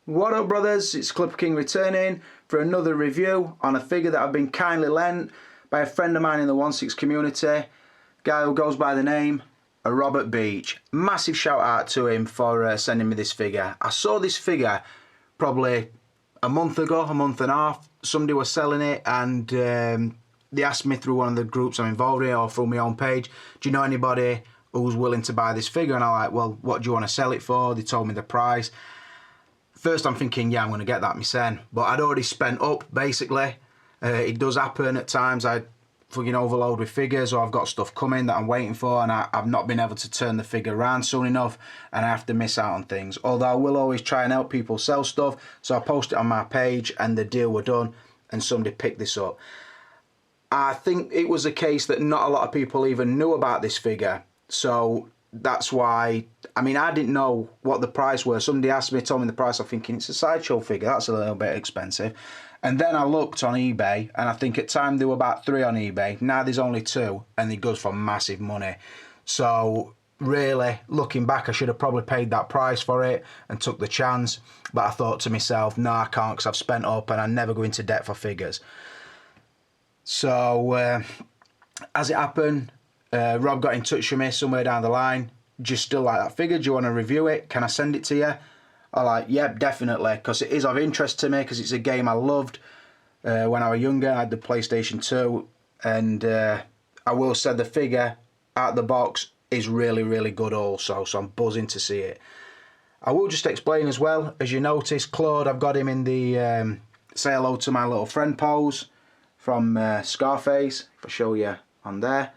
What up, brothers? It's Club King returning for another review on a figure that I've been kindly lent by a friend of mine in the 1/6 community, guy who goes by the name of Robert Beach. Massive shout out to him for sending me this figure. I saw this figure probably a month ago, a month and a half. Somebody was selling it and they asked me through one of the groups I'm involved in or through my own page, do you know anybody who's willing to buy this figure? And I'm like, well, what do you want to sell it for? They told me the price. First I'm thinking, yeah, I'm going to get that myself. But I'd already spent up, basically. It does happen at times. I fucking overload with figures, or I've got stuff coming that I'm waiting for and I've not been able to turn the figure around soon enough and I have to miss out on things. Although I will always try and help people sell stuff. So I post it on my page and the deal were done and somebody picked this up. I think it was a case that not a lot of people even knew about this figure. So that's why, I mean, I didn't know what the price was. Somebody asked me, told me the price. I'm thinking it's a sideshow figure, that's a little bit expensive. And then I looked on eBay and I think at time there were about 3 on eBay. Now there's only 2 and it goes for massive money. So really, looking back, I should have probably paid that price for it and took the chance. But I thought to myself, no, I can't, because I've spent up and I never go into debt for figures. So as it happened, Rob got in touch with me somewhere down the line. Just still like that figure, do you want to review it? Can I send it to you? I'm like, yep, definitely, because it is of interest to me, because it's a game I loved when I was younger. I had the PlayStation 2, and I will say the figure out of the box is really, really good also, so I'm buzzing to see it. I will just explain as well, as you notice, Claude, I've got him in the say hello to my little friend pose from Scarface, if I show you on there.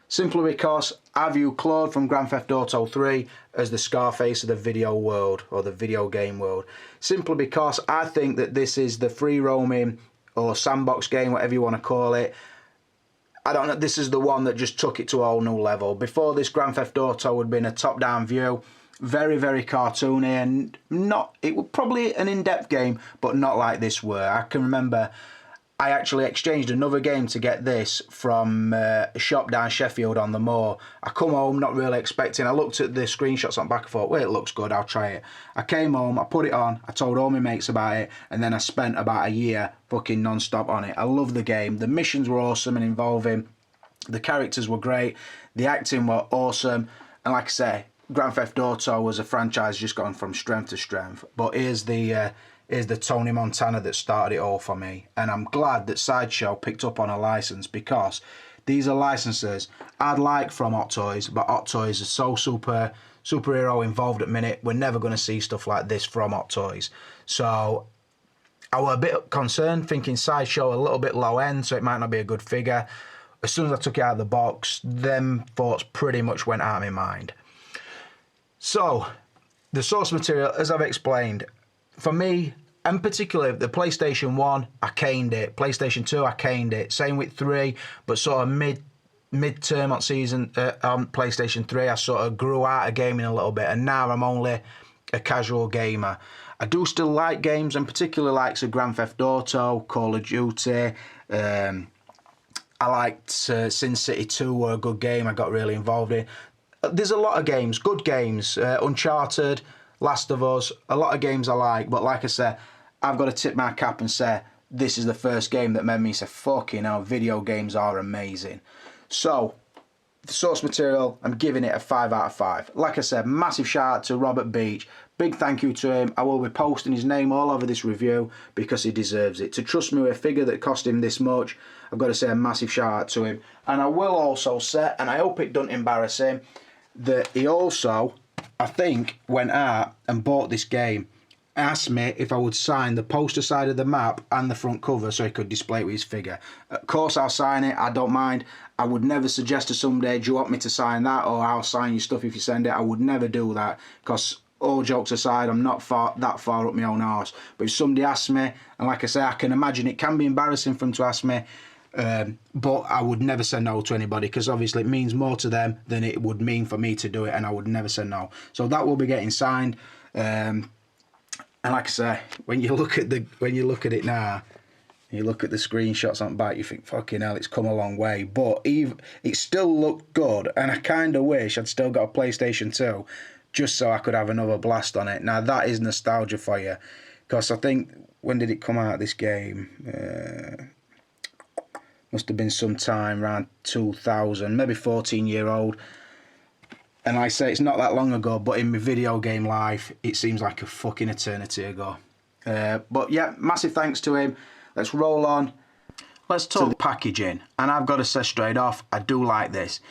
Simply because I view Claude from Grand Theft Auto 3 as the Scarface of the video world, or the video game world. Simply because I think that this is the free roaming or sandbox game, whatever you want to call it. I don't know, this is the one that just took it to a whole new level. Before this, Grand Theft Auto had been a top-down view, very, very cartoony, and not, it was probably an in-depth game, but not like this were. I can remember I actually exchanged another game to get this from a shop down Sheffield on the moor. I come home not really expecting. I looked at the screenshots on back and thought, well, it looks good, I'll try it. I came home, I put it on, I told all my mates about it, and then I spent about a year fucking non-stop on it. I love the game. The missions were awesome and involving. The characters were great. The acting were awesome. And like I say, Grand Theft Auto was a franchise just gone from strength to strength. But here's the Tony Montana that started it all for me, and I'm glad that Sideshow picked up on a license, because these are licenses I'd like from Hot Toys, but Hot Toys is so superhero involved at the minute, we're never going to see stuff like this from Hot Toys. So I was a bit concerned, thinking Sideshow a little bit low end, so it might not be a good figure. As soon as I took it out of the box, them thoughts pretty much went out of my mind. So the source material, as I've explained, for me, and particularly the PlayStation 1, I caned it. PlayStation 2, I caned it. Same with 3, but sort of mid-term on season on PlayStation 3, I sort of grew out of gaming a little bit, and now I'm only a casual gamer. I do still like games, and particularly likes of Grand Theft Auto, Call of Duty. I liked Sin City 2 were a good game. I got really involved in. There's a lot of games, good games. Uncharted, Last of Us, a lot of games I like, but like I said, I've got to tip my cap and say this is the first game that made me say, fucking hell, video games are amazing. So, the source material, I'm giving it a 5 out of 5. Like I said, massive shout out to Robert Beach. Big thank you to him. I will be posting his name all over this review because he deserves it. To trust me with a figure that cost him this much, I've got to say a massive shout out to him. And I will also say, and I hope it doesn't embarrass him, that he also, I think, went out and bought this game, asked me if I would sign the poster side of the map and the front cover so he could display it with his figure. Of course I'll sign it, I don't mind. I would never suggest to somebody, do you want me to sign that, or I'll sign your stuff if you send it. I would never do that, because all jokes aside, I'm not that far up my own arse. But if somebody asks me, and like I say, I can imagine it can be embarrassing for them to ask me, but I would never say no to anybody, because obviously it means more to them than it would mean for me to do it, and I would never say no. So that will be getting signed. And like I say, when you look at it now, you look at the screenshots on the back, you think, fucking hell, it's come a long way. But it still looked good, and I kind of wish I'd still got a PlayStation 2, just so I could have another blast on it. Now that is nostalgia for you, because I think, when did it come out, this game? Must have been sometime around 2000, maybe 14-year-old. And I say it's not that long ago, but in my video game life, it seems like a fucking eternity ago. But yeah, massive thanks to him. Let's roll on. Let's talk the packaging. And I've got to say straight off, I do like this.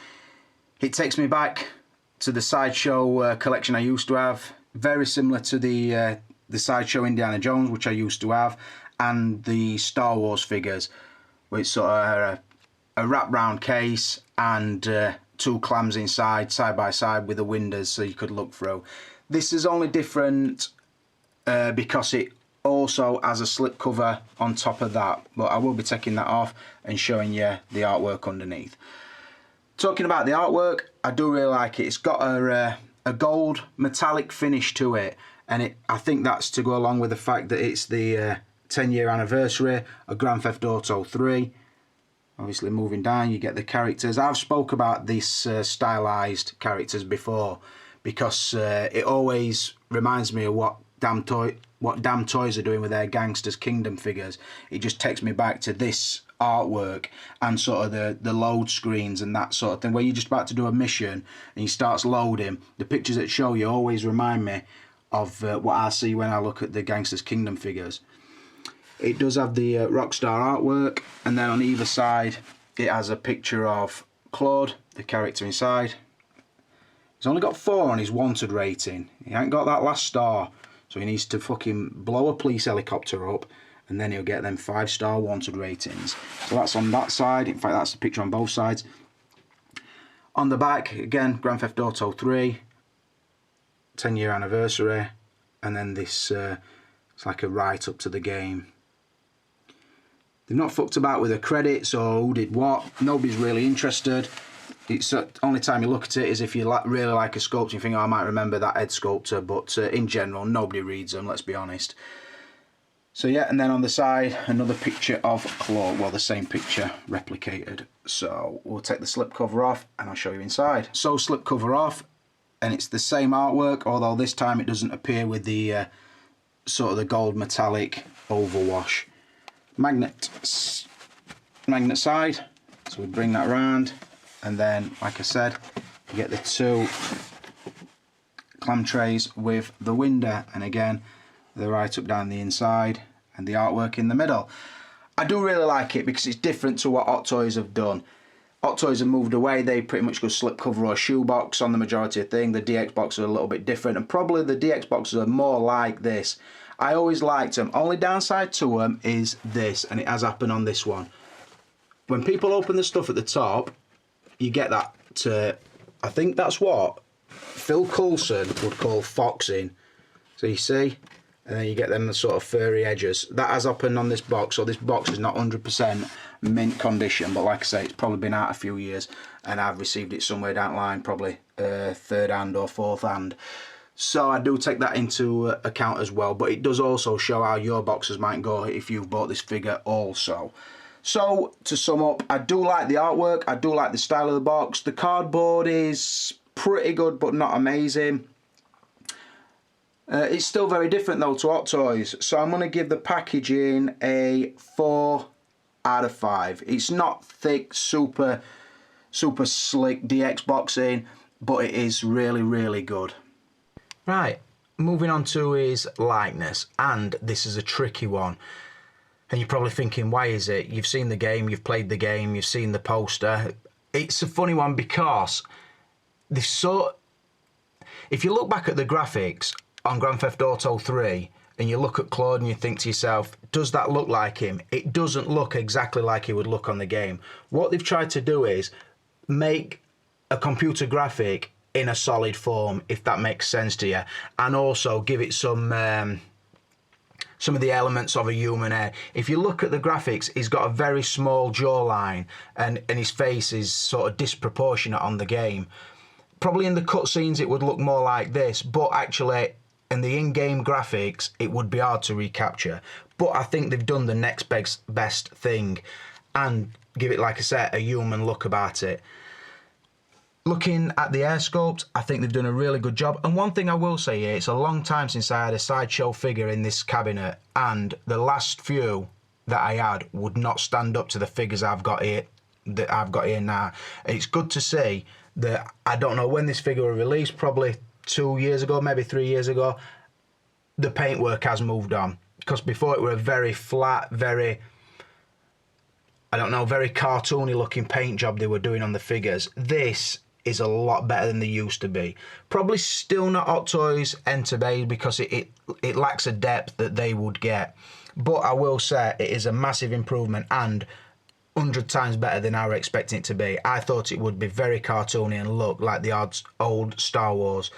It takes me back to the Sideshow collection I used to have. Very similar to the Sideshow Indiana Jones, which I used to have, and the Star Wars figures, with sort of a wrap-round case and 2 clams inside, side by side, with the windows so you could look through. This is only different because it also has a slip cover on top of that, but I will be taking that off and showing you the artwork underneath. Talking about the artwork, I do really like it. It's got a gold metallic finish to it, and I think that's to go along with the fact that it's the 10-year anniversary of Grand Theft Auto 3. Obviously, moving down, you get the characters. I've spoke about these stylized characters before, because it always reminds me of what Damn Toys are doing with their Gangsters Kingdom figures. It just takes me back to this artwork and sort of the load screens and that sort of thing, where you're just about to do a mission and he starts loading. The pictures that show you always remind me of what I see when I look at the Gangsters Kingdom figures. It does have the Rockstar artwork, and then on either side it has a picture of Claude, the character inside. He's only got 4 on his wanted rating. He ain't got that last star, so he needs to fucking blow a police helicopter up, and then he'll get them 5-star wanted ratings. So that's on that side. In fact, that's the picture on both sides. On the back, again, Grand Theft Auto 3, 10-year anniversary, and then this, it's like a write-up to the game. They've not fucked about with the credits or who did what. Nobody's really interested. It's the only time you look at it is if you really like a sculpt, you think, oh, I might remember that head sculptor, but in general, nobody reads them, let's be honest. So yeah, and then on the side, another picture of Claude, well, the same picture replicated. So we'll take the slip cover off and I'll show you inside. So slip cover off, and it's the same artwork, although this time it doesn't appear with the sort of the gold metallic overwash. Magnet side, so we bring that around, and then, like I said, you get the 2 clam trays with the window, and again, they're right up down the inside, and the artwork in the middle. I do really like it because it's different to what Hot Toys have done. Hot Toys have moved away. They pretty much go slip cover or shoebox on the majority of things. The DX boxes are a little bit different, and probably the DX boxes are more like this. I always liked them. Only downside to them is this, and it has happened on this one. When people open the stuff at the top, you get that I think that's what Phil Coulson would call foxing. So you see, and then you get them sort of furry edges. That has happened on this box, so this box is not 100% mint condition, but like I say, it's probably been out a few years, and I've received it somewhere down the line, probably third hand or fourth hand. So I do take that into account as well, but it does also show how your boxes might go if you've bought this figure also. So to sum up, I do like the artwork, I do like the style of the box. The cardboard is pretty good but not amazing. It's still very different though to Hot Toys, so I'm going to give the packaging a 4 out of 5. It's not thick, super slick DX boxing, but it is really good. Right, moving on to his likeness, and this is a tricky one. And you're probably thinking, why is it? You've seen the game, you've played the game, you've seen the poster. It's a funny one because if you look back at the graphics on Grand Theft Auto 3 and you look at Claude and you think to yourself, does that look like him? It doesn't look exactly like he would look on the game. What they've tried to do is make a computer graphic in a solid form, if that makes sense to you, and also give it some of the elements of a human head. If you look at the graphics, he's got a very small jawline, and his face is sort of disproportionate on the game. Probably in the cutscenes it would look more like this, but actually in the in-game graphics it would be hard to recapture. But I think they've done the next best thing and give it, like I said, a human look about it. Looking at the air sculpt, I think they've done a really good job. And one thing I will say here, it's a long time since I had a sideshow figure in this cabinet, and the last few that I had would not stand up to the figures I've got here now. It's good to see that, I don't know when this figure was released, probably 2 years ago, maybe 3 years ago, the paintwork has moved on. Because before it were a very flat, very, I don't know, very cartoony looking paint job they were doing on the figures. This is a lot better than they used to be. Probably still not Hot Toys Enter Bay, because it lacks a depth that they would get. But I will say it is a massive improvement and 100 times better than I were expecting it to be. I thought it would be very cartoony and look like the old Star Wars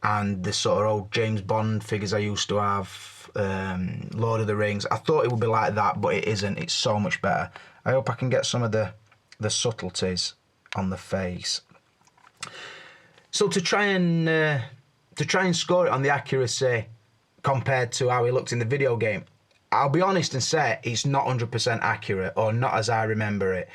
and the sort of old James Bond figures I used to have, Lord of the Rings. I thought it would be like that, but it isn't. It's so much better. I hope I can get some of the subtleties on the face. So to try and score it on the accuracy compared to how he looked in the video game, I'll be honest and say it's not 100% accurate, or not as I remember it.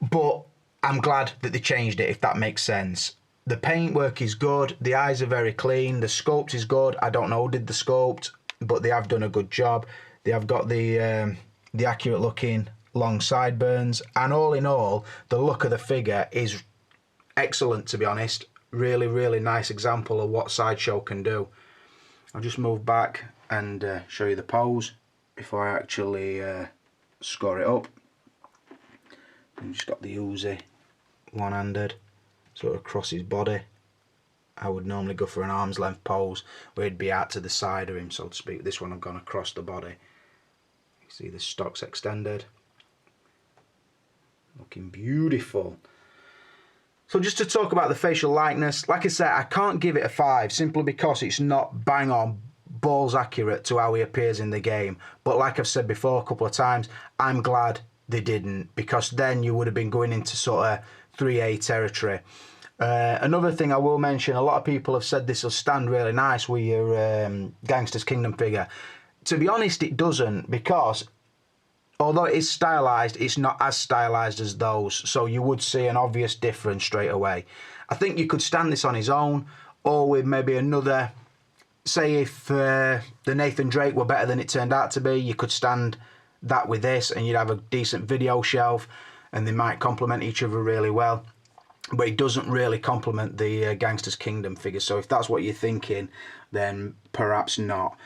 But I'm glad that they changed it, if that makes sense. The paintwork is good, the eyes are very clean, the sculpt is good. I don't know who did the sculpt, but they have done a good job. They have got the accurate looking long sideburns, and all in all, the look of the figure is excellent, to be honest. Really, really nice example of what Sideshow can do. I'll just move back and show you the pose before I actually score it up. And just got the Uzi one-handed, sort of across his body. I would normally go for an arm's length pose where he'd be out to the side of him, so to speak. This one I've gone across the body. You see the stocks extended. Looking beautiful. So just to talk about the facial likeness, like I said, I can't give it a 5 simply because it's not bang on balls accurate to how he appears in the game. But like I've said before a couple of times, I'm glad they didn't, because then you would have been going into sort of 3A territory. Another thing I will mention, a lot of people have said this will stand really nice with your Gangster's Kingdom figure. To be honest, it doesn't, because although it is stylised, it's not as stylised as those, so you would see an obvious difference straight away. I think you could stand this on his own, or with maybe another, say if the Nathan Drake were better than it turned out to be, you could stand that with this and you'd have a decent video shelf and they might complement each other really well. But it doesn't really complement the Gangster's Kingdom figure, so if that's what you're thinking, then perhaps not.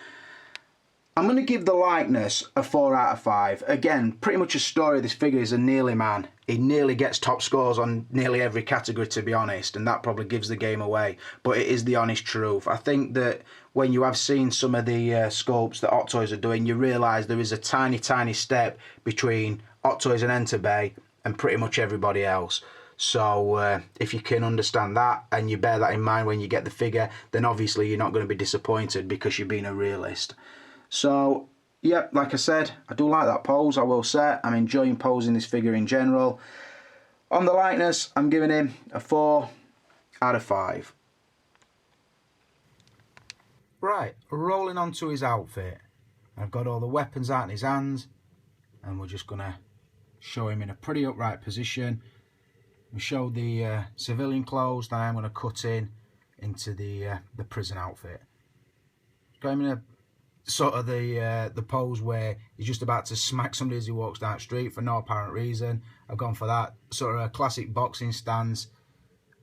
I'm going to give the likeness a 4 out of 5. Again, pretty much a story of this figure is a nearly man. He nearly gets top scores on nearly every category, to be honest, and that probably gives the game away. But it is the honest truth. I think that when you have seen some of the sculpts that Hot Toys are doing, you realise there is a tiny, tiny step between Hot Toys and Enter Bay and pretty much everybody else. So if you can understand that and you bear that in mind when you get the figure, then obviously you're not going to be disappointed because you've been a realist. So, yeah, like I said, I do like that pose, I will say. I'm enjoying posing this figure in general. On the likeness, I'm giving him a 4 out of 5. Right, rolling on to his outfit. I've got all the weapons out in his hands, and we're just going to show him in a pretty upright position. We show the civilian clothes, then I'm going to cut in into the prison outfit. Got him in a sort of the pose where he's just about to smack somebody as he walks down the street for no apparent reason. I've gone for that sort of a classic boxing stance,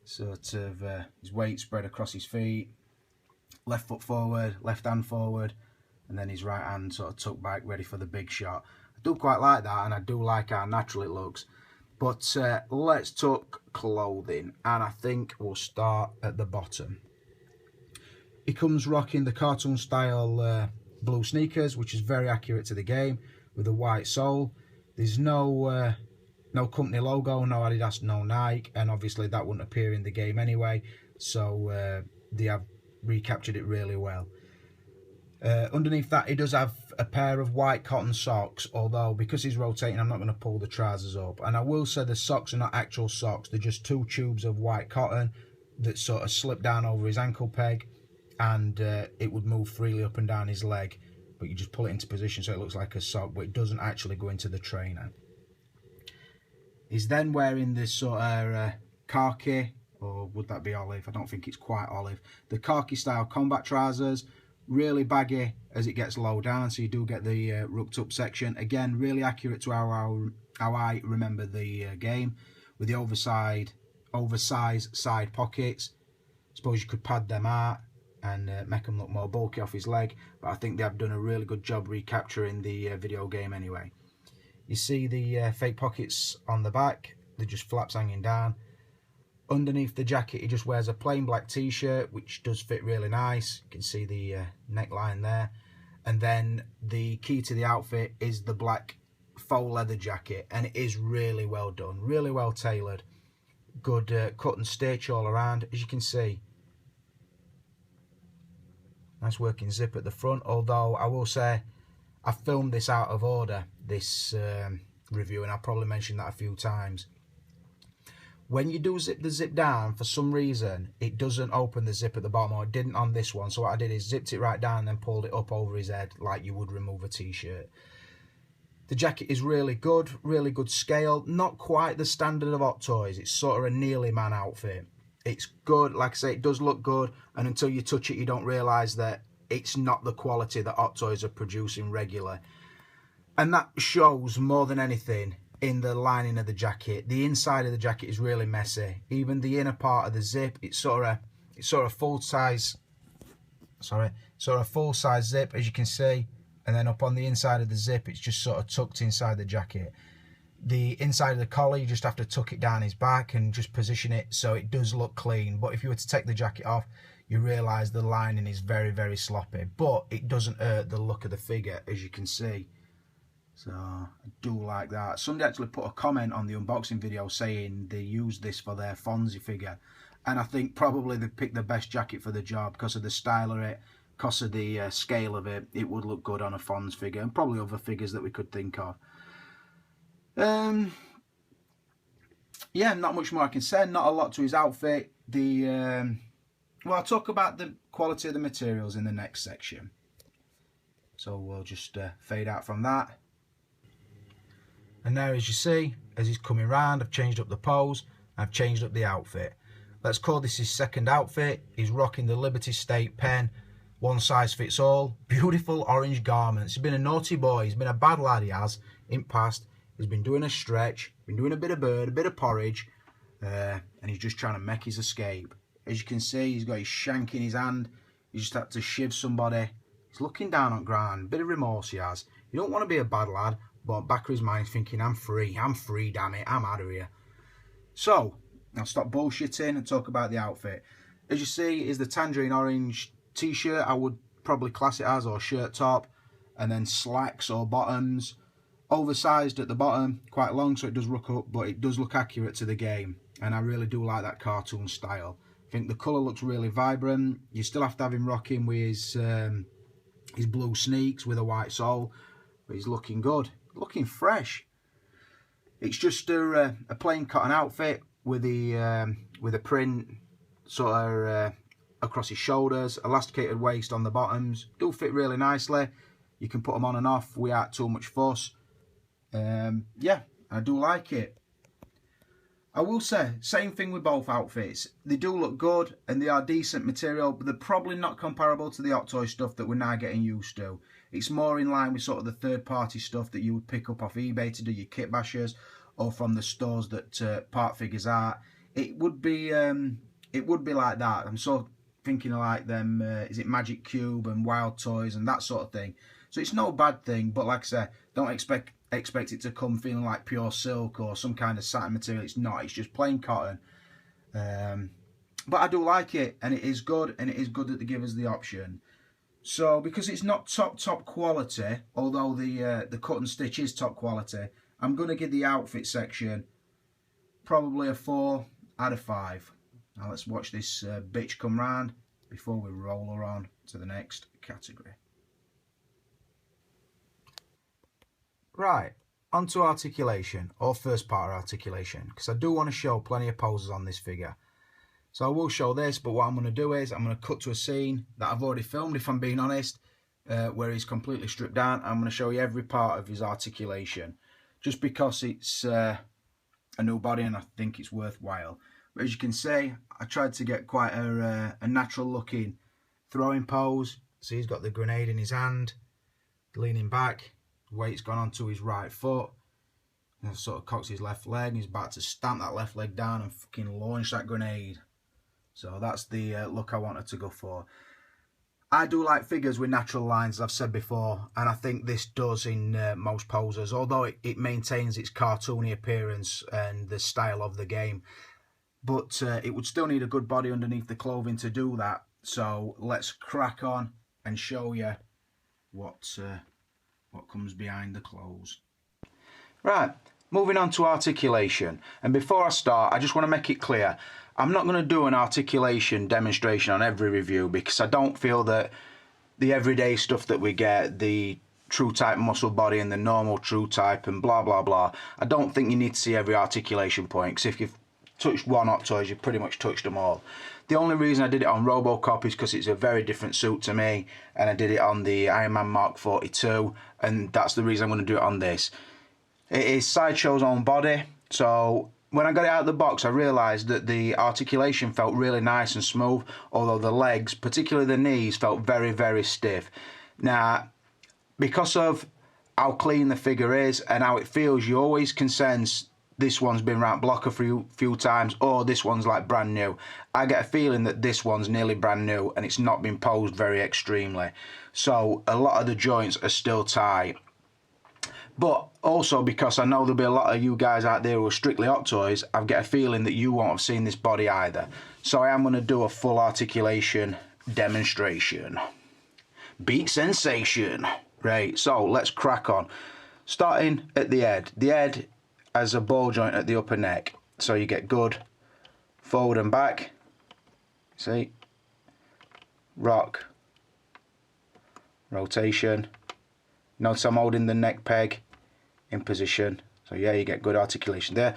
sort of his weight spread across his feet, left foot forward, left hand forward, and then his right hand sort of tucked back, ready for the big shot. I do quite like that, and I do like how natural it looks. But let's talk clothing, and I think we'll start at the bottom. He comes rocking the cartoon style blue sneakers, which is very accurate to the game, with a white sole. There's no company logo, no Adidas, no Nike, and obviously that wouldn't appear in the game anyway, so they have recaptured it really well. Underneath that, he does have a pair of white cotton socks, although because he's rotating, I'm not going to pull the trousers up. And I will say the socks are not actual socks, they're just 2 tubes of white cotton that sort of slip down over his ankle peg, and it would move freely up and down his leg, but you just pull it into position so it looks like a sock, but it doesn't actually go into the trainer. He's then wearing this sort of khaki, or would that be olive? I don't think it's quite olive. The khaki style combat trousers, really baggy as it gets low down, so you do get the rucked up section. Again, really accurate to how I remember the game, with the oversized side pockets. Suppose you could pad them out and make them look more bulky off his leg, but I think they have done a really good job recapturing the video game anyway. You see the fake pockets on the back, they're just flaps hanging down. Underneath the jacket he just wears a plain black t-shirt, which does fit really nice. You can see the neckline there. And then the key to the outfit is the black faux leather jacket, and it is really well done, really well tailored. Good cut and stitch all around, as you can see. Nice working zip at the front, although I will say I filmed this out of order, this review, and I'll probably mention that a few times. When you do zip the zip down, for some reason, it doesn't open the zip at the bottom, or it didn't on this one. So what I did is zipped it right down and then pulled it up over his head like you would remove a t-shirt. The jacket is really good scale. Not quite the standard of Hot Toys. It's sort of a Nearly Man outfit. It's good, like I say, it does look good, and until you touch it, you don't realise that it's not the quality that Hot Toys are producing regularly. And that shows more than anything in the lining of the jacket. The inside of the jacket is really messy. Even the inner part of the zip, it's sort of full size zip, as you can see, and then up on the inside of the zip, it's just sort of tucked inside the jacket. The inside of the collar, you just have to tuck it down his back and just position it so it does look clean. But if you were to take the jacket off, you realise the lining is very, very sloppy. But it doesn't hurt the look of the figure, as you can see. So I do like that. Somebody actually put a comment on the unboxing video saying they used this for their Fonzie figure. And I think probably they picked the best jacket for the job because of the style of it, because of the scale of it. It would look good on a Fonz figure, and probably other figures that we could think of. Yeah, not much more I can say. Not a lot to his outfit. Well, I'll talk about the quality of the materials in the next section. So we'll just fade out from that. And now, as you see, as he's coming round, I've changed up the pose, I've changed up the outfit. Let's call this his second outfit. He's rocking the Liberty State pen, one size fits all, beautiful orange garments. He's been a naughty boy, he's been a bad lad, he has, in past. He's been doing a stretch, been doing a bit of bird, a bit of porridge, and he's just trying to make his escape. As you can see, he's got his shank in his hand, he just had to shiv somebody. He's looking down on ground, bit of remorse he has. You don't want to be a bad lad, but back of his mind thinking, I'm free, damn it, I'm out of here. So, I'll stop bullshitting and talk about the outfit. As you see, is the tangerine orange t-shirt, I would probably class it as, or shirt top, and then slacks or bottoms. Oversized at the bottom, quite long, so it does ruck up, but it does look accurate to the game. And I really do like that cartoon style. I think the colour looks really vibrant. You still have to have him rocking with his blue sneaks with a white sole, but he's looking good. Looking fresh. It's just a plain cotton outfit with a print sort of across his shoulders, elasticated waist on the bottoms. Do fit really nicely. You can put them on and off without too much fuss. Yeah, I do like it. I will say, same thing with both outfits. They do look good and they are decent material, but they're probably not comparable to the Hot Toy stuff that we're now getting used to. It's more in line with sort of the third-party stuff that you would pick up off eBay to do your kit bashers, or from the stores that part figures are. It would be like that. I'm sort of thinking of like them, is it Magic Cube and Wild Toys and that sort of thing. So it's no bad thing, but like I said, don't expect it to come feeling like pure silk or some kind of satin material. It's not. It's just plain cotton. But I do like it, and it is good, and it is good that they give us the option. So because it's not top quality, although the cut and stitch is top quality, I'm going to give the outfit section probably a 4 out of 5. Now let's watch this bitch come round before we roll her on to the next category. Right, on to articulation, or first part of articulation, because I do want to show plenty of poses on this figure. So I will show this, but what I'm going to do is I'm going to cut to a scene that I've already filmed, if I'm being honest, where he's completely stripped down. I'm going to show you every part of his articulation, just because it's a new body and I think it's worthwhile. But as you can see, I tried to get quite a natural looking throwing pose. So he's got the grenade in his hand, leaning back, weight's gone onto his right foot, and sort of cocks his left leg, and he's about to stamp that left leg down and fucking launch that grenade. So that's the look I wanted to go for. I do like figures with natural lines, as I've said before, and I think this does in most poses, although it maintains its cartoony appearance and the style of the game. But it would still need a good body underneath the clothing to do that. So let's crack on and show you what comes behind the clothes. Right, moving on to articulation. And before I start, I just want to make it clear, I'm not going to do an articulation demonstration on every review, because I don't feel that the everyday stuff that we get, the true type muscle body and the normal true type and blah blah blah, I don't think you need to see every articulation point, because if you've touched one Octoys, you've pretty much touched them all. The only reason I did it on Robocop is because it's a very different suit to me, and I did it on the Iron Man Mark 42, and that's the reason I'm going to do it on this. It is Sideshow's own body, so when I got it out of the box, I realised that the articulation felt really nice and smooth, although the legs, particularly the knees, felt very, very stiff. Now, because of how clean the figure is and how it feels, you always can sense this one's been round block a few times, or this one's like brand new. I get a feeling that this one's nearly brand new and it's not been posed very extremely. So a lot of the joints are still tight. But also because I know there'll be a lot of you guys out there who are strictly Hot Toys, I get a feeling that you won't have seen this body either. So I am going to do a full articulation demonstration. Beat sensation. Right, so let's crack on. Starting at the head. The head has a ball joint at the upper neck. So you get good forward and back. See? Rock. Rotation. Notice I'm holding the neck peg in position. So yeah, you get good articulation there.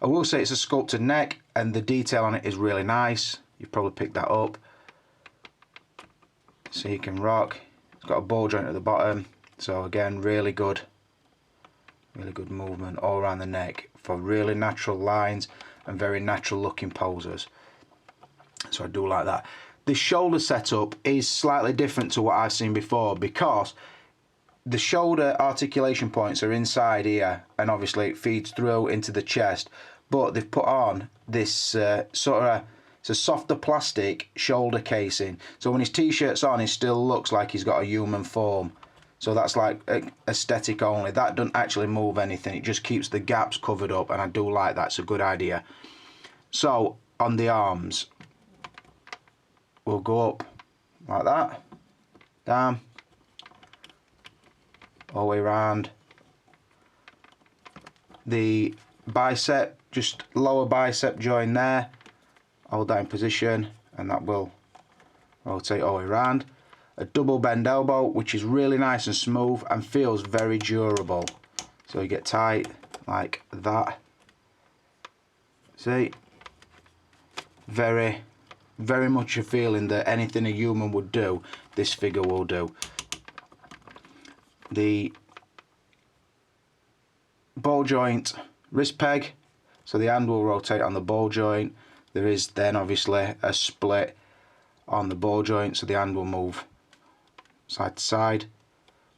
I will say it's a sculpted neck and the detail on it is really nice. You've probably picked that up. So you can rock. It's got a ball joint at the bottom. So again, really good movement all around the neck for really natural lines and very natural looking poses. So I do like that. The shoulder setup is slightly different to what I've seen before, because the shoulder articulation points are inside here, and obviously it feeds through into the chest, but they've put on this it's a softer plastic shoulder casing, so when his t-shirt's on he still looks like he's got a human form. So that's like aesthetic only. That doesn't actually move anything, it just keeps the gaps covered up, and I do like that. It's a good idea. So on the arms, we'll go up like that, down, all the way around. The bicep, just lower bicep join there, hold that in position, and that will rotate all the way around. A double bend elbow, which is really nice and smooth and feels very durable. So you get tight like that. See? Very, very much a feeling that anything a human would do, this figure will do. The ball joint wrist peg, so the hand will rotate on the ball joint. There is then obviously a split on the ball joint, so the hand will move side to side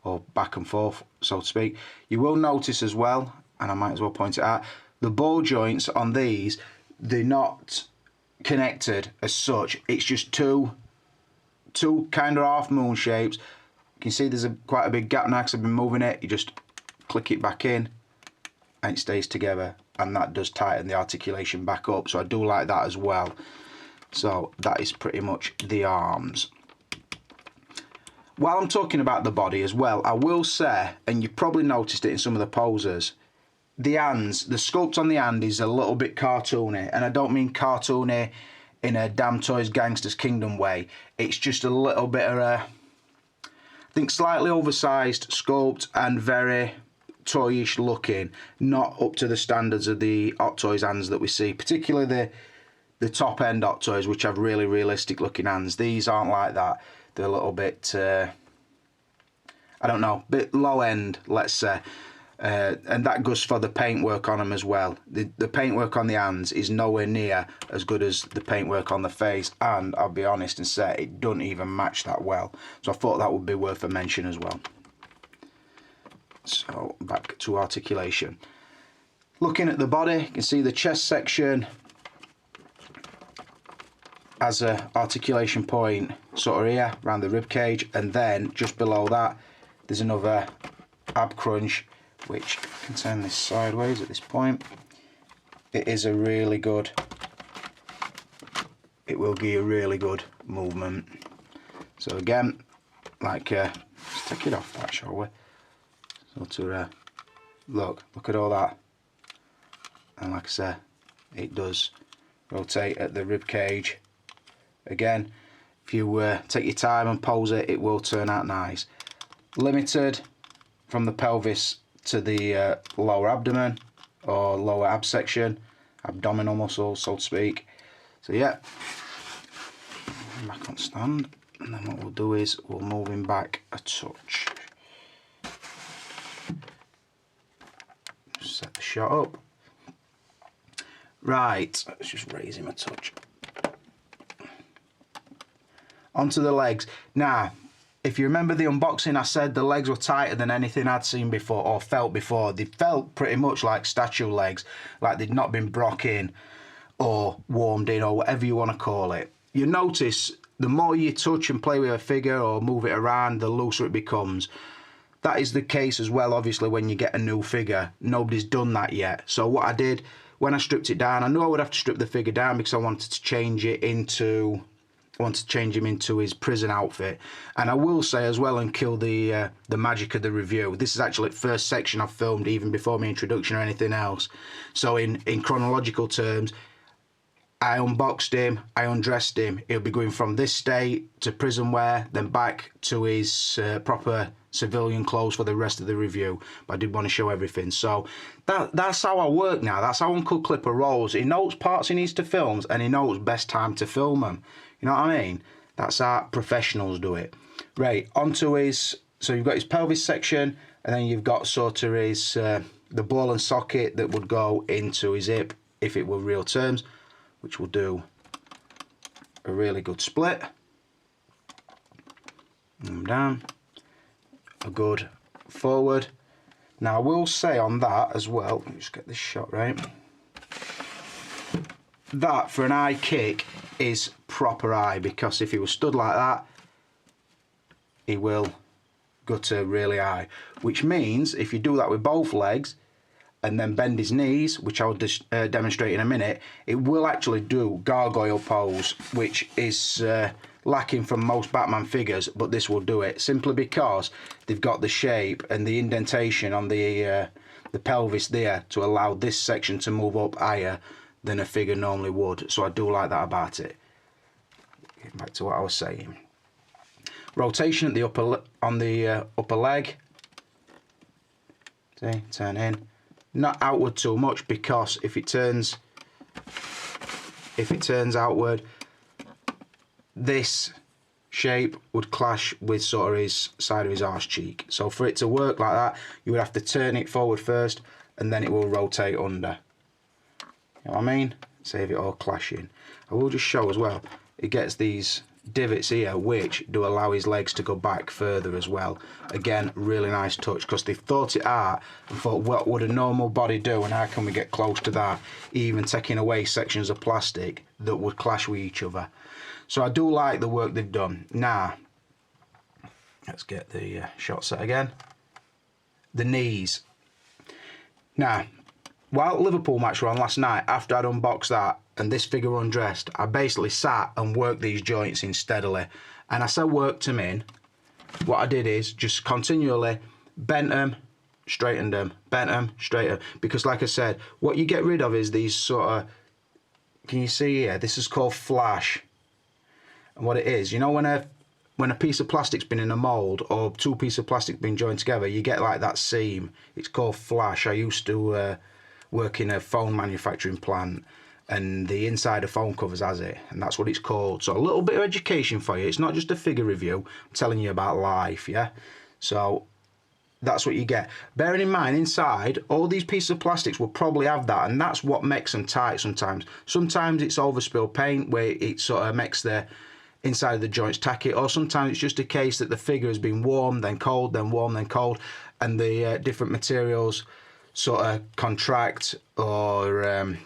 or back and forth, so to speak. You will notice as well, and I might as well point it out, the ball joints on these, they're not connected as such. It's just two kind of half moon shapes. You can see there's quite a big gap now because I've been moving it. You just click it back in and it stays together, and that does tighten the articulation back up, so I do like that as well. So that is pretty much the arms. While I'm talking about the body as well, I will say, and you probably noticed it in some of the poses, the hands, the sculpt on the hand is a little bit cartoony, and I don't mean cartoony in a Damn Toys Gangsters Kingdom way. It's just a little bit of a, I think, slightly oversized sculpt and very toyish looking, not up to the standards of the Hot Toys hands that we see, particularly the top end Hot Toys, which have really realistic looking hands. These aren't like that. They're a little bit, I don't know, bit low end, let's say. And that goes for the paintwork on them as well. The paintwork on the hands is nowhere near as good as the paintwork on the face, and I'll be honest and say it doesn't even match that well. So I thought that would be worth a mention as well. So back to articulation. Looking at the body, you can see the chest section has a articulation point sort of here around the rib cage, and then just below that there's another ab crunch, which I can turn this sideways at this point. It is a really good, it will give you a really good movement. So again, like let's take it off that, shall we? So to look at all that, and like I say, it does rotate at the rib cage. Again, if you take your time and pose it, it will turn out nice. Limited from the pelvis to the lower abdomen or lower ab section, abdominal muscles, so to speak. So yeah, back on stand, and then what we'll do is we'll move him back a touch. Set the shot up. Right, let's just raise him a touch. Onto the legs. Now, if you remember the unboxing, I said the legs were tighter than anything I'd seen before or felt before. They felt pretty much like statue legs, like they'd not been brock in or warmed in or whatever you want to call it. You notice the more you touch and play with a figure or move it around, the looser it becomes. That is the case as well, obviously, when you get a new figure. Nobody's done that yet. So what I did, when I stripped it down, I knew I would have to strip the figure down because I wanted to change it into... I want to change him into his prison outfit. And I will say as well, and kill the magic of the review, this is actually the first section I've filmed even before my introduction or anything else. So in chronological terms, I unboxed him, I undressed him. He'll be going from this state to prison wear, then back to his proper civilian clothes for the rest of the review. But I did want to show everything. So that's how I work now. That's how Uncle Clipper rolls. He knows parts he needs to film, and he knows best time to film them. You know what I mean? That's how professionals do it. Right, onto his... So you've got his pelvis section, and then you've got sort of his... the ball and socket that would go into his hip if it were real terms, which will do a really good split. And down. A good forward. Now I will say on that as well, let me just get this shot right. That for an eye kick is proper eye, because if he was stood like that, he will go to really high, which means if you do that with both legs and then bend his knees, which I'll demonstrate in a minute, it will actually do gargoyle pose, which is lacking from most Batman figures, but this will do it simply because they've got the shape and the indentation on the pelvis there to allow this section to move up higher than a figure normally would. So I do like that about it. Get back to what I was saying. Rotation at the upper leg. See, turn in. Not outward too much, because if it turns outward, this shape would clash with sort of his side of his arse cheek. So for it to work like that, you would have to turn it forward first, and then it will rotate under. You know what I mean? Save it all clashing. I will just show as well, it gets these divots here which do allow his legs to go back further as well. Again, really nice touch, because they've thought it out and thought, what would a normal body do and how can we get close to that, even taking away sections of plastic that would clash with each other. So I do like the work they've done. Now let's get the shot set again. The knees. Now, while Liverpool match were on last night, after I'd unboxed that and this figure undressed, I basically sat and worked these joints in steadily. And as I worked them in, what I did is just continually bent them, straightened them, bent them, straightened them. Because like I said, what you get rid of is these sort of, can you see here? This is called flash. And what it is, you know, when a piece of plastic's been in a mould, or two pieces of plastic been joined together, you get like that seam. It's called flash. I used to work in a phone manufacturing plant, and the inside of phone covers has it, and that's what it's called. So a little bit of education for you. It's not just a figure review. I'm telling you about life, yeah? So that's what you get. Bearing in mind, inside, all these pieces of plastics will probably have that, and that's what makes them tight sometimes. Sometimes it's overspill paint, where it sort of makes the inside of the joints tacky, or sometimes it's just a case that the figure has been warm, then cold, then warm, then cold, and the different materials sort of contract or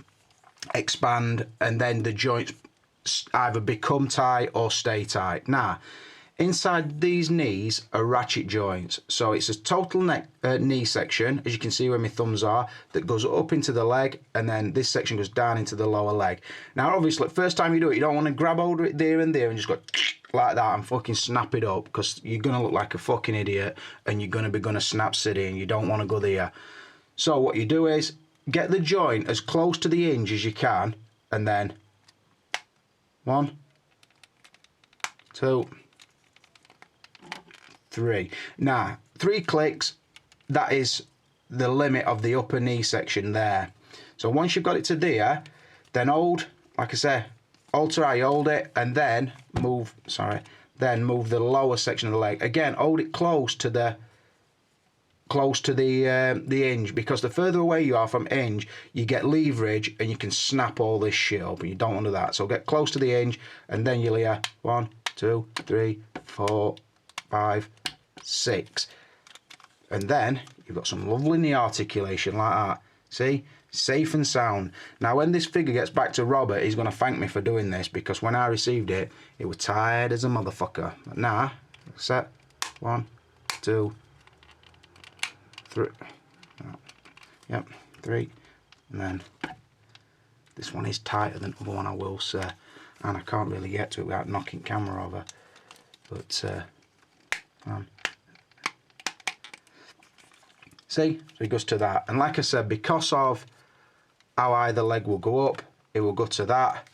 expand, and then the joints either become tight or stay tight. Now, inside these knees are ratchet joints, so it's a total knee section, as you can see where my thumbs are, that goes up into the leg, and then this section goes down into the lower leg. Now obviously first time you do it, you don't want to grab hold of it there and there and just go like that and fucking snap it up, because you're going to look like a fucking idiot and you're going to snap city, and you don't want to go there. So what you do is get the joint as close to the hinge as you can, and then 1, 2, 3. Now 3 clicks, that is the limit of the upper knee section there. So once you've got it to there, then hold, like I say, hold to how you hold it, and then move the lower section of the leg. Again, hold it close to the hinge, because the further away you are from hinge, you get leverage and you can snap all this shit up, and you don't want to do that. So get close to the hinge, and then you'll hear 1, 2, 3, 4, 5, 6, and then you've got some lovely knee articulation like that. See, safe and sound. Now when this figure gets back to Robert, he's going to thank me for doing this, because when I received it, it was tired as a motherfucker. But now, set, 1, 2, 3, yep, 3, and then this one is tighter than the other one, I will say, and I can't really get to it without knocking camera over, but see, so it goes to that, and like I said, because of how high the leg will go up, it will go to that,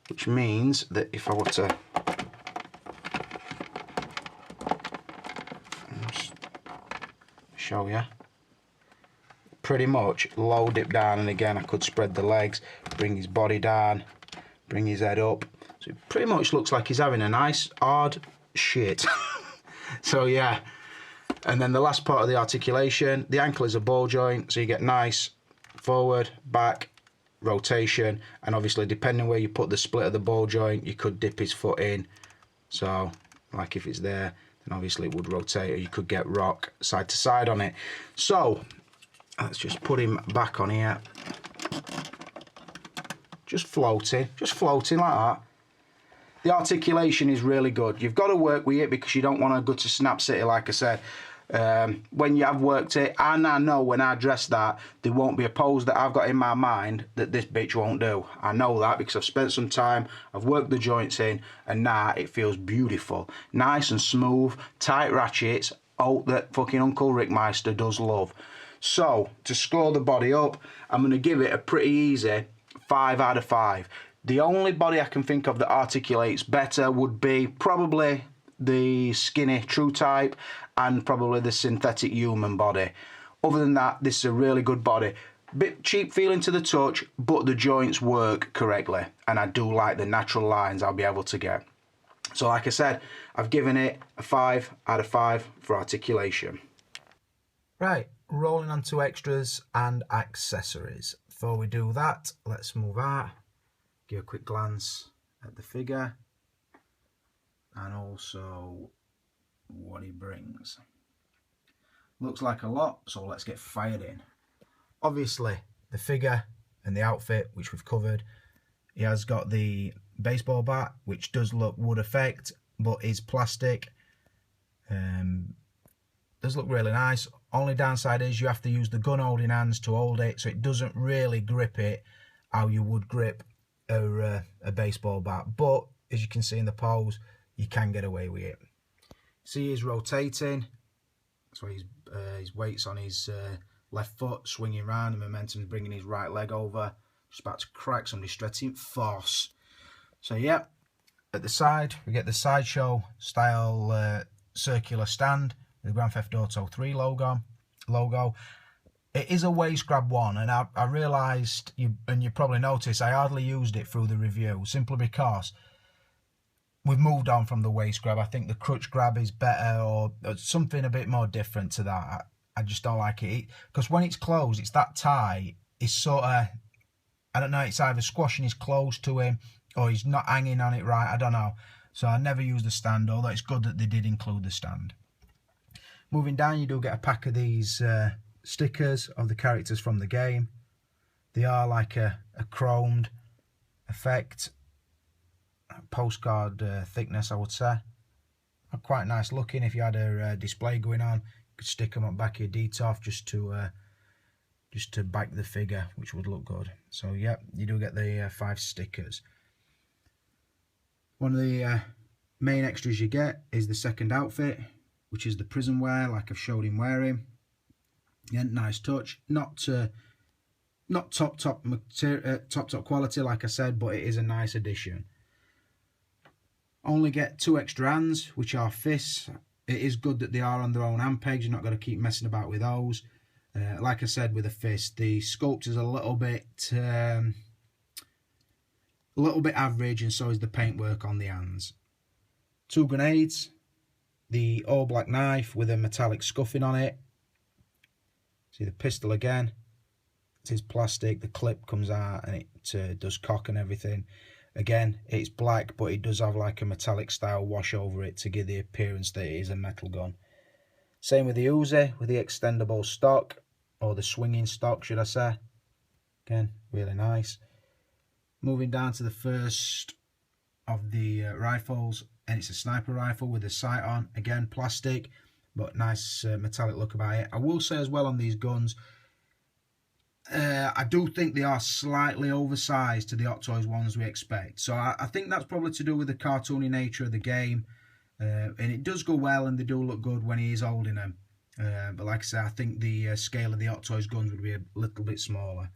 which means that if I were to show you, pretty much low dip down, and again I could spread the legs, bring his body down, bring his head up, so it pretty much looks like he's having a nice hard shit. So yeah, and then the last part of the articulation, the ankle is a ball joint, so you get nice forward, back, rotation, and obviously depending where you put the split of the ball joint, you could dip his foot in, so like if it's there, then obviously it would rotate, or you could get rock side to side on it. So let's just put him back on here, just floating like that. The articulation is really good. You've got to work with it, because you don't want to go to snap city, like I said. When you have worked it, and I know when I dress that, there won't be a pose that I've got in my mind that this bitch won't do. I know that because I've spent some time, I've worked the joints in, and now it feels beautiful. Nice and smooth, tight ratchets, out that fucking Uncle Rickmeister does love. So, to score the body up, I'm going to give it a pretty easy 5 out of 5. The only body I can think of that articulates better would be probably the skinny true type, and probably the synthetic human body. Other than that, this is a really good body. Bit cheap feeling to the touch, but the joints work correctly, and I do like the natural lines I'll be able to get. So like I said, I've given it a 5 out of 5 for articulation. Right, rolling on to extras and accessories. Before we do that, let's move out, give a quick glance at the figure, and also what he brings. Looks like a lot, so let's get fired in. Obviously, the figure and the outfit, which we've covered, he has got the baseball bat, which does look wood effect, but is plastic. Does look really nice. Only downside is you have to use the gun holding hands to hold it, so it doesn't really grip it how you would grip a baseball bat. But as you can see in the pose, you can get away with it. See, he's rotating, so his weight's on his left foot, swinging round, and momentum's bringing his right leg over. Just about to crack somebody stretching force. So yeah, at the side we get the sideshow style circular stand with the Grand Theft Auto 3 logo. It is a waist grab one, and I realised, and you probably noticed, I hardly used it through the review, simply because we've moved on from the waist grab. I think the crutch grab is better, or something a bit more different to that. I just don't like it. Because when it's closed, it's that tight. It's sort of, I don't know, it's either squashing his clothes to him or he's not hanging on it right. I don't know. So I never use the stand, although it's good that they did include the stand. Moving down, you do get a pack of these stickers of the characters from the game. They are like a chromed effect, postcard thickness, I would say. Are quite nice looking. If you had a display going on, you could stick them on back of your Detolf just to back the figure, which would look good. So yeah, you do get the 5 stickers. One of the main extras you get is the second outfit, which is the prison wear, like I've showed him wearing. Yeah, nice touch. Not top quality, like I said, but it is a nice addition. Only get 2 extra hands, which are fists. It is good that they are on their own hand pegs. You're not going to keep messing about with those. Like I said, with a fist, the sculpt is a little bit average, and so is the paintwork on the hands. 2 grenades, the all black knife with a metallic scuffing on it. See the pistol again. It is plastic. The clip comes out and it does cock and everything. Again, it's black, but it does have like a metallic style wash over it to give the appearance that it is a metal gun. Same with the Uzi, with the extendable stock, or the swinging stock, should I say. Again, really nice. Moving down to the first of the rifles, and it's a sniper rifle with a sight on. Again, plastic, but nice metallic look about it. I will say as well on these guns, I do think they are slightly oversized to the Hot Toys ones we expect. So I think that's probably to do with the cartoony nature of the game. And it does go well, and they do look good when he is holding them. But like I say, I think the scale of the Hot Toys guns would be a little bit smaller.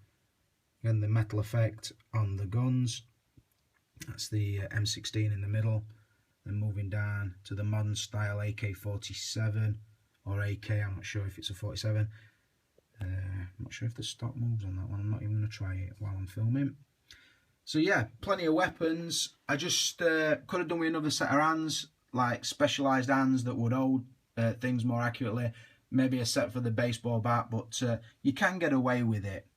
Again, the metal effect on the guns. That's the M16 in the middle. Then moving down to the modern style AK-47 or AK, I'm not sure if it's a 47. I'm not sure if the stock moves on that one. I'm not even going to try it while I'm filming. So yeah, plenty of weapons. I just could have done with another set of hands, like specialised hands that would hold things more accurately. Maybe a set for the baseball bat, but you can get away with it.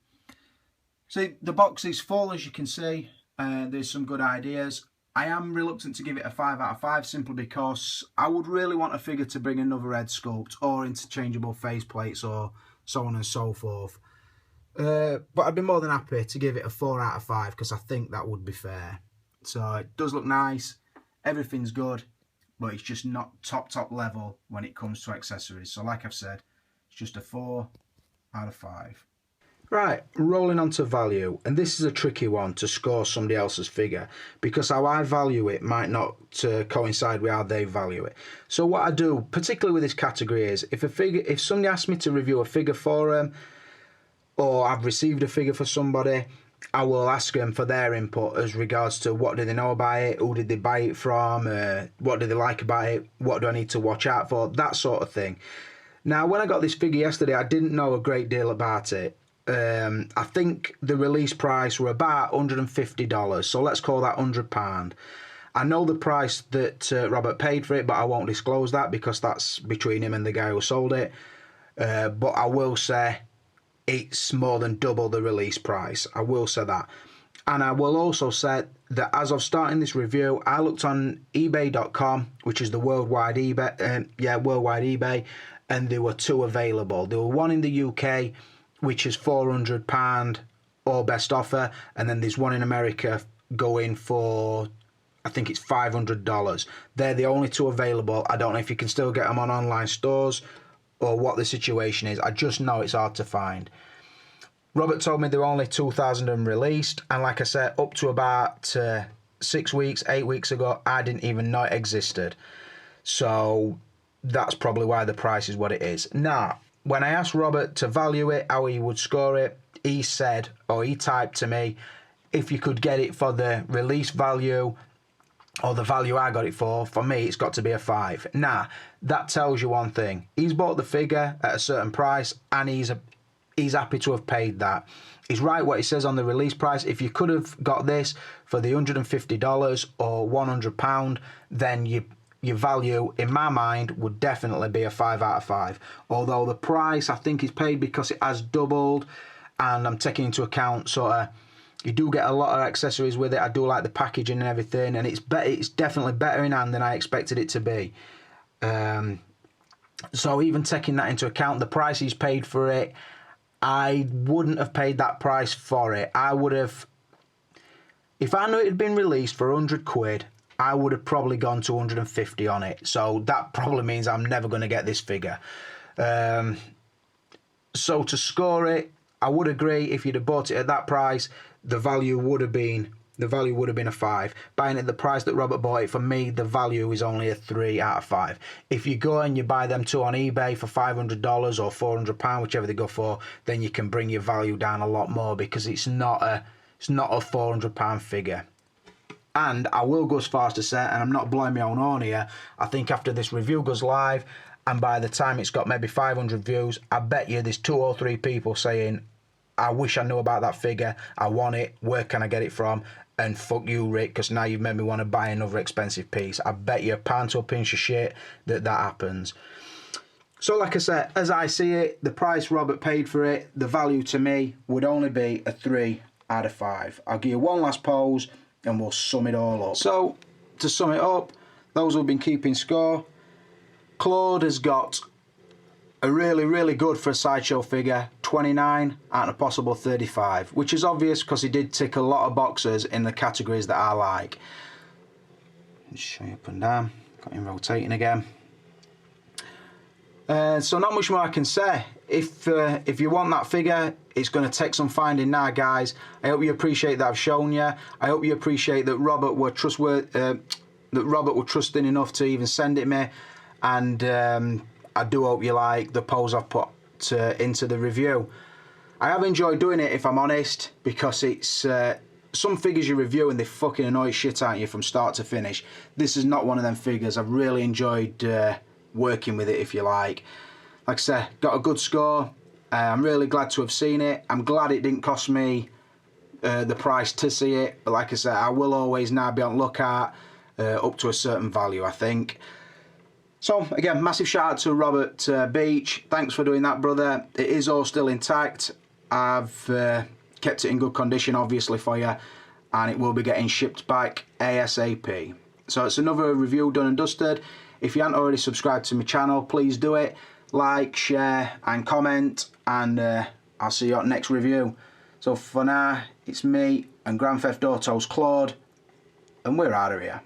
So the box is full, as you can see. There's some good ideas. I am reluctant to give it a 5 out of 5 simply because I would really want a figure to bring another head sculpt or interchangeable faceplates or so on and so forth. But I'd be more than happy to give it a 4 out of 5 because I think that would be fair. So it does look nice, everything's good, but it's just not top level when it comes to accessories. So like I've said, it's just a 4 out of 5. Right, rolling on to value, and this is a tricky one to score somebody else's figure because how I value it might not coincide with how they value it. So what I do, particularly with this category, is if somebody asks me to review a figure for them, or I've received a figure for somebody, I will ask them for their input as regards to what do they know about it, who did they buy it from, what do they like about it, what do I need to watch out for, that sort of thing. Now, when I got this figure yesterday, I didn't know a great deal about it. I think the release price were about $150, so let's call that £100. I know the price that Robert paid for it, but I won't disclose that because that's between him and the guy who sold it. But I will say it's more than double the release price. I will say that. And I will also say that as of starting this review, I looked on eBay.com, which is the worldwide eBay, and there were 2 available. There were one in the UK, which is £400 or best offer, and then there's one in America going for, I think it's $500. They're the only 2 available. I don't know if you can still get them on online stores or what the situation is. I just know it's hard to find. Robert told me there were only 2,000 of them released, and like I said, up to about 8 weeks ago, I didn't even know it existed. So that's probably why the price is what it is. Now, when I asked Robert to value it, how he would score it, he said, or he typed to me, if you could get it for the release value or the value I got it for me, it's got to be a 5. Now, that tells you one thing. He's bought the figure at a certain price and he's he's happy to have paid that. He's right what he says on the release price. If you could have got this for the $150 or £100, then your value, in my mind, would definitely be a 5 out of 5. Although the price, I think, is paid because it has doubled, and I'm taking into account sort of, you do get a lot of accessories with it. I do like the packaging and everything, and it's definitely better in hand than I expected it to be. So even taking that into account, the price he's paid for it, I wouldn't have paid that price for it. I would have, if I knew it had been released for 100 quid, I would have probably gone to 150 on it. So that probably means I'm never going to get this figure. So to score it, I would agree, if you'd have bought it at that price, the value would have been a 5. Buying it at the price that Robert bought it, for me, the value is only a 3 out of 5. If you go and you buy them two on eBay for $500 or £400, whichever they go for, then you can bring your value down a lot more, because it's not a £400 figure. And I will go as far as to say, and I'm not blowing my own horn here, I think after this review goes live, and by the time it's got maybe 500 views, I bet you there's 2 or 3 people saying, I wish I knew about that figure, I want it, where can I get it from? And fuck you, Rick, because now you've made me want to buy another expensive piece. I bet you a pound to a pinch of shit that happens. So like I said, as I see it, the price Robert paid for it, the value to me would only be a 3 out of 5. I'll give you one last pose and we'll sum it all up. So, to sum it up, those who've been keeping score, Claude has got a really good, for a sideshow figure, 29 out of a possible 35, which is obvious because he did tick a lot of boxes in the categories that I like. Just show you up and down, got him rotating again. So not much more I can say. If you want that figure, it's going to take some finding now, guys. I hope you appreciate that I've shown you. I hope you appreciate that Robert were trusting enough to even send it me, and I do hope you like the pose I've put into the review. I have enjoyed doing it, if I'm honest, because it's some figures you review and they fucking annoy shit out of you from start to finish. This is not one of them figures. I've really enjoyed working with it, if you like. Like I said, got a good score. I'm really glad to have seen it. I'm glad it didn't cost me the price to see it. But like I said, I will always now be on lookout up to a certain value, I think. So again, massive shout out to Robert Beach. Thanks for doing that, brother. It is all still intact. I've kept it in good condition, obviously, for you, and it will be getting shipped back ASAP. So it's another review done and dusted. If you haven't already subscribed to my channel, please do it. Like, share and comment, and I'll see you at next review. So for now, it's me and Grand Theft Auto's Claude, and we're out of here.